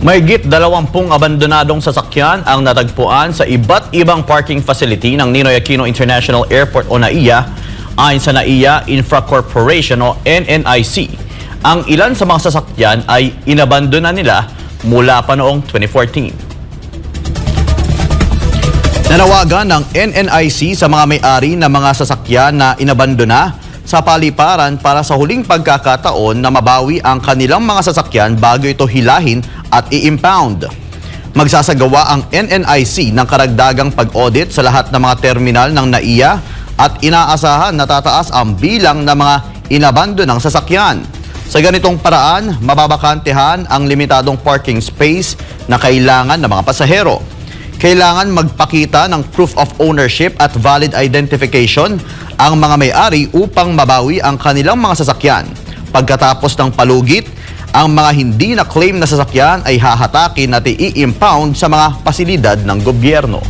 Mahigit 20 abandonadong sasakyan ang natagpuan sa iba't ibang parking facility ng Ninoy Aquino International Airport o NAIA. Ayon sa NAIA Infra Corporation o NNIC, ang ilan sa mga sasakyan ay inabandona nila mula pa noong 2014. Nanawagan ng NNIC sa mga may-ari ng mga sasakyan na inabandona sa paliparan para sa huling pagkakataon na mabawi ang kanilang mga sasakyan bago ito hilahin at i-impound. Magsasagawa ang NNIC ng karagdagang pag-audit sa lahat ng mga terminal ng NAIA at inaasahan na tataas ang bilang ng mga inabandonang sasakyan. Sa ganitong paraan, mababakantehan ang limitadong parking space na kailangan ng mga pasahero. Kailangan magpakita ng proof of ownership at valid identification ang mga may-ari upang mabawi ang kanilang mga sasakyan. Pagkatapos ng palugit, ang mga hindi na-claim na sasakyan ay hahatakin at i-impound sa mga pasilidad ng gobyerno.